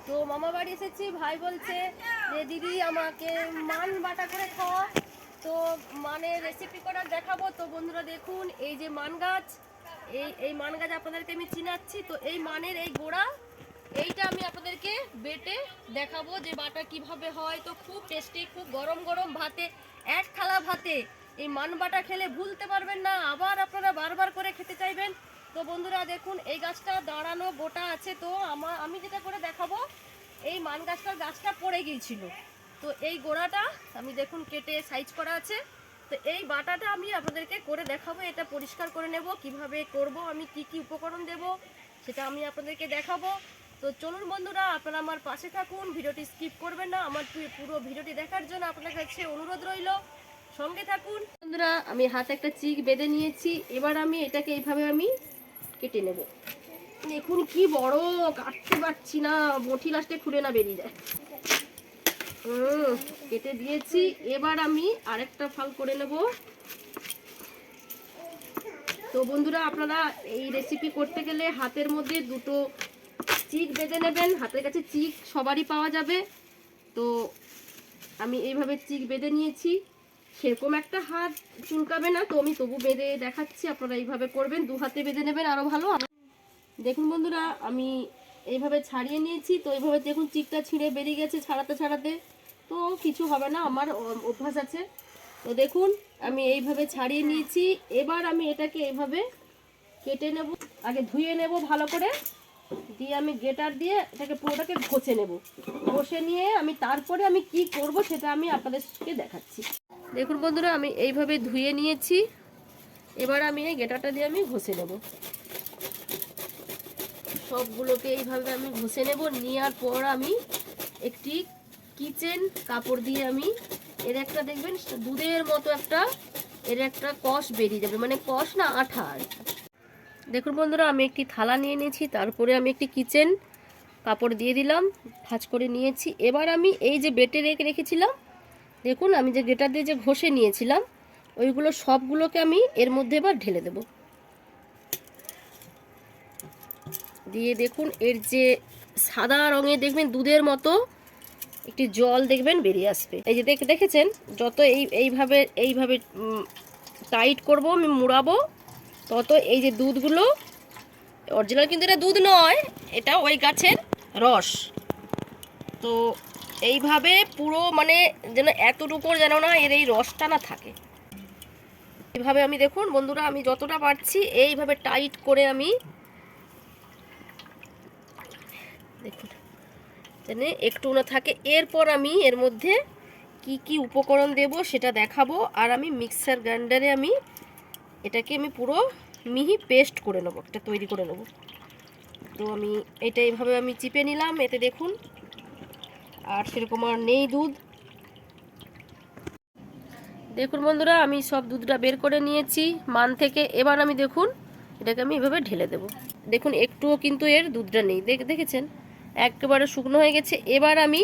তো মামা বাড়ি এসেছি, ভাই বলছে যে দিদি আমাকে মান বাটা করে খাওয়া। তো মানে রেসিপি করার দেখাবো। তো বন্ধুরা দেখুন, এই যে মান গাছ, এই মান গাছ আপনাদেরকে আমি চিনাচ্ছি। তো এই মানের এই গোড়া, এইটা আমি আপনাদেরকে বেটে দেখাবো যে বাটা কিভাবে হয়। তো খুব টেস্টি, খুব গরম গরম ভাতে, এক থালা ভাতে এই মান বাটা খেলে ভুলতে পারবেন না, আবার আপনারা বারবার করে খেতে চাইবেন। তো বন্ধুরা দেখুন, এই গাছটা দাঁড়ানো গোটা আছে। তো আমি যেটা করে দেখাবো, এই মান গাছটা পড়ে গিয়েছিল। তো এই গোড়াটা আমি দেখুন কেটে সাইজ করা আছে। তো এই বাটাটা আমি আপনাদেরকে করে দেখাবো। এটা পরিষ্কার করে নেব, কিভাবে করব, আমি কি কি উপকরণ দেব সেটা আমি আপনাদেরকে দেখাবো। তো চলুন বন্ধুরা, আপনারা আমার পাশে থাকুন, ভিডিওটি স্কিপ করবেন না। আমার পুরো ভিডিওটি দেখার জন্য আপনাদের কাছে অনুরোধ রইল, সঙ্গে থাকুন। বন্ধুরা আমি হাতে একটা চিক বেঁধে নিয়েছি। এবার আমি এটাকে এইভাবে আমি কেটে নেব। দেখুন কি বড়, কাটতে পারছি না, বটি লাস্টে খুলে না বেরিয়ে যায়। কেটে দিয়েছি। এবার আমি আরেকটা ফাল করে নেব। তো বন্ধুরা আপনারা এই রেসিপি করতে গেলে হাতের মধ্যে দুটো চিক বেঁধে নেবেন। হাতের কাছে চিক সবারই পাওয়া যাবে। তো আমি এইভাবে চিক বেঁধে নিয়েছি। সেরকম একটা হাত চুলকাবে না, তো আমি তবু বেঁধে দেখাচ্ছি। আপনারা এইভাবে করবেন, দু হাতে বেঁধে নেবেন আরো ভালো। দেখুন বন্ধুরা আমি এইভাবে ছাড়িয়ে নিয়েছি। তো এইভাবে দেখুন চিকটা ছিঁড়ে বেরিয়ে গেছে ছাড়াতে ছাড়াতে। তো কিছু হবে না, আমার অভ্যাস আছে। তো দেখুন আমি এইভাবে ছাড়িয়ে নিয়েছি। এবার আমি এটাকে এইভাবে কেটে নেব। আগে ধুয়ে নেব ভালো করে, দিয়ে আমি গ্রেটার দিয়ে এটাকে পুরোটাকে ঘষে নেব। ঘষে নিয়ে আমি তারপরে আমি কি করব সেটা আমি আপনাদেরকে দেখাচ্ছি। দেখুন বন্ধুরা আমি এইভাবে ধুয়ে নিয়েছি। এবার আমি এই গ্রেটারটা দিয়ে আমি ঘষে নেব। সবগুলোকে এইভাবে আমি ঘষে নেব। নেওয়ার পর আমি একটি কিচেন কাপড় দিয়ে আমি এর একটা দেখবেন দুধের মতো এর একটা কষ বেরিয়ে যাবে, মানে কষ না, আঠা। দেখুন বন্ধুরা আমি একটি থালা নিয়ে নিয়েছি, তারপরে আমি একটি কিচেন কাপড় দিয়ে দিলাম, ভাঁজ করে নিয়েছি। এবার আমি এই যে বেটে রেখেছিলাম, দেখুন আমি যে গ্রেটার দিয়ে যে ঘষে নিয়েছিলাম, ওইগুলো সবগুলোকে আমি এর মধ্যে এবার ঢেলে দেব। দিয়ে দেখুন এর যে সাদা রঙের দেখবেন দুধের মতো একটি জল দেখবেন বেরিয়ে আসবে। এই যে দেখেছেন, যত এইভাবে এইভাবে টাইট করব, আমি মুড়াবো, তত এই যে দুধগুলো, অরিজিনাল কিন্তু এটা দুধ নয়, এটা ওই গাছের রস। তো এইভাবে পুরো মানে যেন এতটুকু যেন না এর এই রসটা না থাকে। এইভাবে আমি দেখুন বন্ধুরা আমি যতটা পারছি এইভাবে টাইট করে আমি দেখুন যেন একটু না থাকে। এরপর আমি এর মধ্যে কি কি উপকরণ দেব সেটা দেখাবো। আর আমি মিক্সার গ্রাইন্ডারে আমি এটাকে আমি পুরো মিহি পেস্ট করে নেবো, একটা তৈরি করে নেব। তো আমি এটা এইভাবে আমি চিপে নিলাম। এতে দেখুন আর সেরকম আর নেই দুধ। দেখুন বন্ধুরা আমি সব দুধটা বের করে নিয়েছি মান থেকে। এবার আমি দেখুন এটাকে আমি এভাবে ঢেলে দেব। দেখুন একটুও কিন্তু এর দুধটা নেই, দেখেছেন, একেবারে শুকনো হয়ে গেছে। এবার আমি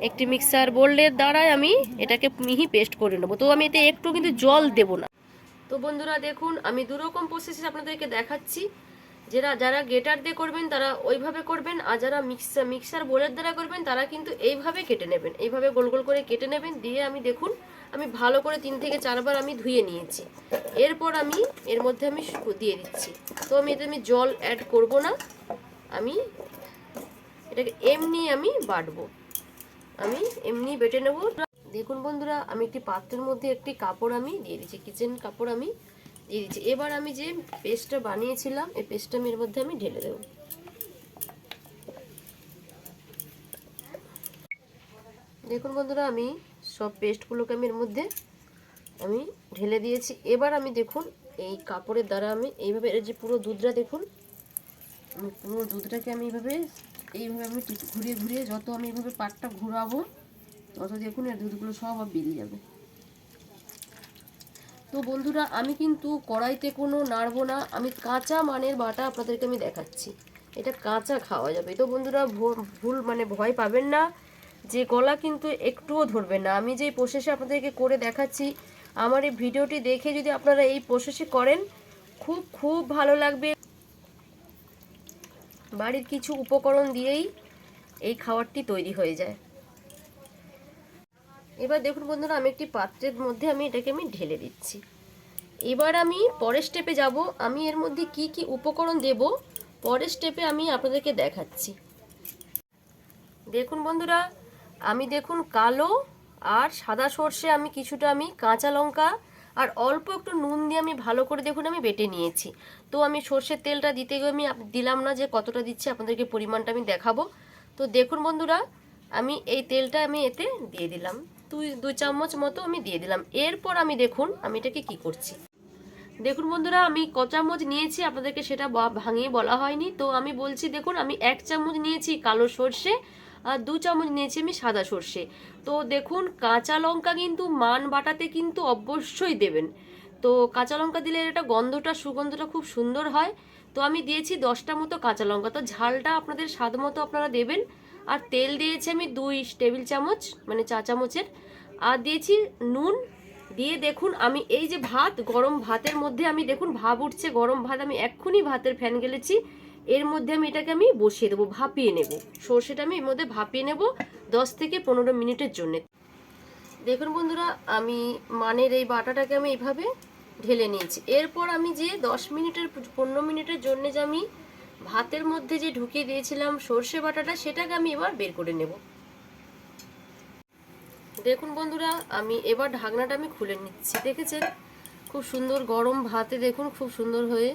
একটি মিক্সার বোলের দ্বারায় আমি এটাকে মিহি পেস্ট করে নেব। তো আমি এতে একটু কিন্তু জল দেব না। তো বন্ধুরা দেখুন আমি দুরকম প্রসেসে আপনাদেরকে দেখাচ্ছি। যারা গ্রেটার দিয়ে করবেন তারা ওইভাবে করবেন, আর যারা মিক্সার বোলের দ্বারা করবেন তারা কিন্তু এইভাবে কেটে নেবেন, এইভাবে গোল গোল করে কেটে নেবেন। দিয়ে আমি দেখুন আমি ভালো করে 3 থেকে 4 বার আমি ধুয়ে নিয়েছি। এরপর আমি এর মধ্যে আমি দিয়ে দিচ্ছি। তো এতে আমি জল অ্যাড করব না, আমি এটাকে এমনি আমি বাটবো, আমি এমনি বেটে নেব। দেখুন বন্ধুরা আমি একটি পাত্রের মধ্যে একটি কাপড় আমি দিয়ে দিচ্ছি, কিচেন কাপড় আমি দিয়ে দিচ্ছি। এবার আমি যে পেস্টটা বানিয়েছিলাম এই পেস্টটা আমি এর মধ্যে আমি ঢেলে দেব। দেখুন বন্ধুরা আমি সব পেস্টগুলোকে আমি এর মধ্যে আমি ঢেলে দিয়েছি। এবার আমি দেখুন এই কাপড়ের দ্বারা আমি এইভাবে এর যে পুরো দুধটা দেখুন, আমি পুরো দুধটাকে আমি এইভাবে আমি ঘুরিয়ে ঘুরিয়ে যত আমি এইভাবে পাটটা ঘোরাবো তত দেখুন এর দুধগুলো সব বেরিয়ে যাবে। তো বন্ধুরা আমি কিন্তু কড়াইতে কোনো নাড়বো না, আমি কাঁচা মানের বাটা আপনাদেরকে আমি দেখাচ্ছি, এটা কাঁচা খাওয়া যাবে। তো বন্ধুরা ভুল মানে ভয় পাবেন না, যে গলা কিন্তু একটুও ধরবে না। আমি যেই প্রসেসে আপনাদেরকে করে দেখাচ্ছি, আমার এই ভিডিওটি দেখে যদি আপনারা এই প্রসেসে করেন খুব খুব ভালো লাগবে। বাড়ির কিছু উপকরণ দিয়েই এই খাবারটি তৈরি হয়ে যায়। এবার দেখুন বন্ধুরা, আমি একটি পাত্রের মধ্যে এটাকে ঢেলে দিচ্ছি। এবার আমি পরের স্টেপে যাব। আমি এর মধ্যে কি কি উপকরণ দেব পরের স্টেপে আমি আপনাদেরকে দেখাচ্ছি। দেখুন বন্ধুরা, আমি দেখুন কালো আর সাদা সর্ষে আমি কিছুটা কাঁচা লঙ্কা আর অল্প একটু নুন দিয়ে আমি ভালো করে দেখুন আমি বেটে নিয়েছি। তো আমি সর্ষের তেলটা দিতে গিয়ে আমি দিলাম না যে কতটা দিচ্ছি, আপনাদেরকে পরিমাণটা আমি দেখাবো। তো দেখুন বন্ধুরা, আমি এই তেলটা এতে দিয়ে দিলাম, দুই চামচ মতো আমি দিয়ে দিলাম। এরপর আমি দেখুন আমি এটাকে কি করছি। দেখুন বন্ধুরা, আমি ক চামচ নিয়েছি আপনাদেরকে সেটা ভাঙিয়ে বলা হয়নি, তো আমি বলছি দেখুন আমি 1 চামচ নিয়েছি কালো সর্ষে আর 2 চামচ নিয়েছি আমি সাদা সর্ষে। তো দেখুন কাঁচা লঙ্কা কিন্তু মান বাটাতে কিন্তু অবশ্যই দেবেন। তো কাঁচা লঙ্কা দিলে এটা সুগন্ধটা খুব সুন্দর হয়। তো আমি দিয়েছি 10টা মতো কাঁচা লঙ্কা। তো ঝালটা আপনাদের স্বাদ মতো আপনারা দেবেন। আর তেল দিয়েছি আমি 2 টেবিল চামচ মানে চা চামচের। আর দিয়েছি নুন। দিয়ে দেখুন আমি এই যে গরম ভাতের মধ্যে আমি দেখুন ভাপ উঠছে, গরম ভাত আমি এক্ষুনি ভাতের ফ্যান গেলেছি, এর মধ্যে এটাকে বসিয়ে দেবো, ভাপিয়ে নেব। সর্ষেটা আমি এর মধ্যে ভাপিয়ে নেব 10 থেকে 15 মিনিটের জন্য। দেখুন বন্ধুরা, আমি মানের এই বাটাটাকে আমি এইভাবে ঢেলে নিয়েছি। এরপর আমি যে 15 মিনিটের জন্য যে আমি ভাতের মধ্যে যে ঢুকিয়ে দিয়েছিলাম সর্ষে বাটাটা, সেটাকে আমি এবার বের করে নেব। দেখুন বন্ধুরা, আমি এবার ঢাকনাটা খুলে নিচ্ছি। দেখেছেন খুব সুন্দর গরম ভাতে দেখুন খুব সুন্দর হয়ে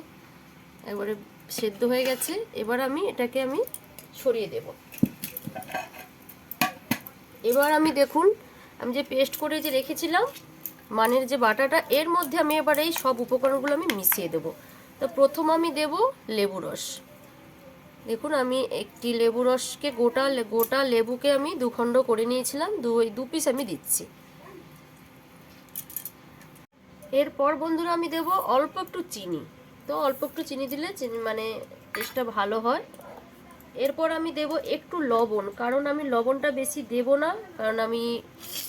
একবারে সেদ্ধ হয়ে গেছে। এবার এটাকে ছড়িয়ে দেব। এবার দেখুন আমি যে পেস্ট করে যে রেখেছিলাম মানের যে বাটাটা, এর মধ্যে আমি এবার এই সব উপকরণগুলো মিশিয়ে দেব। তো প্রথম আমি দেব লেবু রস। দেখুন আমি একটি লেবু রসকে গোটা লেবুকে আমি 2 খণ্ড করে নিয়েছিলাম, 2 পিস আমি দিচ্ছি। এরপর বন্ধুরা আমি দেব অল্প একটু চিনি। তো অল্প একটু চিনি দিলে টেস্টটা ভালো হয়। এরপর আমি দেব একটু লবণ, কারণ আমি লবণটা বেশি দেব না, কারণ আমি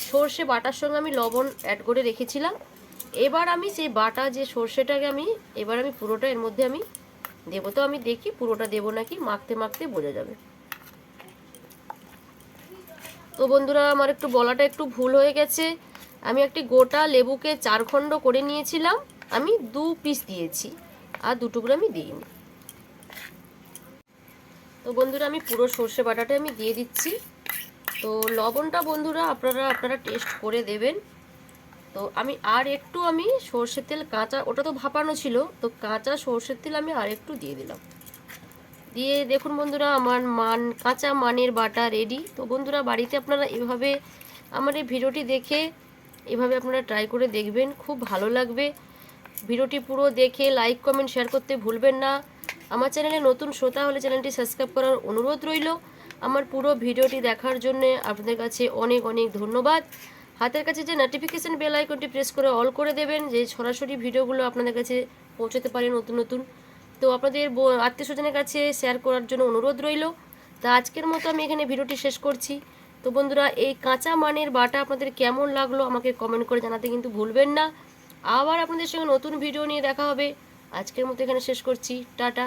সর্ষে বাটার সঙ্গে আমি লবণ অ্যাড করে রেখেছিলাম। এবার আমি সেই বাটা যে সর্ষেটাকে এবার পুরোটা এর মধ্যে দেবো। তো আমি দেখি পুরোটা দেবো নাকি, মাখতে মাখতে বোঝা যাবে। তো বন্ধুরা, আমার একটু বলাটা একটু ভুল হয়ে গেছে। আমি একটি গোটা লেবুকে 4 খণ্ড করে নিয়েছিলাম, আমি 2 পিস দিয়েছি আর 2 টুকরো আমি দিইনি। তো বন্ধুরা, আমি পুরো সর্ষে বাটাটা দিয়ে দিচ্ছি। তো লবণটা বন্ধুরা আপনারা টেস্ট করে দেবেন। তো আমি আর একটু সর্ষের তেল কাঁচা, ওটা তো ভাপানো ছিল, তো কাঁচা সর্ষের তেল আমি আর একটু দিয়ে দিলাম। দিয়ে দেখুন বন্ধুরা, আমার কাঁচা মানের বাটা রেডি। তো বন্ধুরা, বাড়িতে আপনারা এভাবে আমার এই ভিডিওটি দেখে এভাবে আপনারা ট্রাই করে দেখবেন, খুব ভালো লাগবে। ভিডিওটি পুরো দেখে লাইক কমেন্ট শেয়ার করতে ভুলবেন না। আমার চ্যানেলে নতুন শ্রোতা হলে চ্যানেলটি সাবস্ক্রাইব করার অনুরোধ রইল। আমার পুরো ভিডিওটি দেখার জন্য আপনাদের কাছে অনেক অনেক ধন্যবাদ। হাতের কাছে যে নোটিফিকেশন বেল আইকনটি প্রেস করে অল করে দেবেন, যে সরাসরি ভিডিওগুলো আপনাদের কাছে পৌঁছতে পারে নতুন নতুন। তো আপনাদের আত্মীয় স্বজনের কাছে শেয়ার করার জন্য অনুরোধ রইল। তা আজকের মতো আমি এখানে ভিডিওটি শেষ করছি। তো বন্ধুরা, এই কাঁচা মানের বাটা আপনাদের কেমন লাগলো আমাকে কমেন্ট করে জানাতে কিন্তু ভুলবেন না। আবার আপনাদের সঙ্গে নতুন ভিডিও নিয়ে দেখা হবে। আজকের মতো এখানে শেষ করছি। টাটা।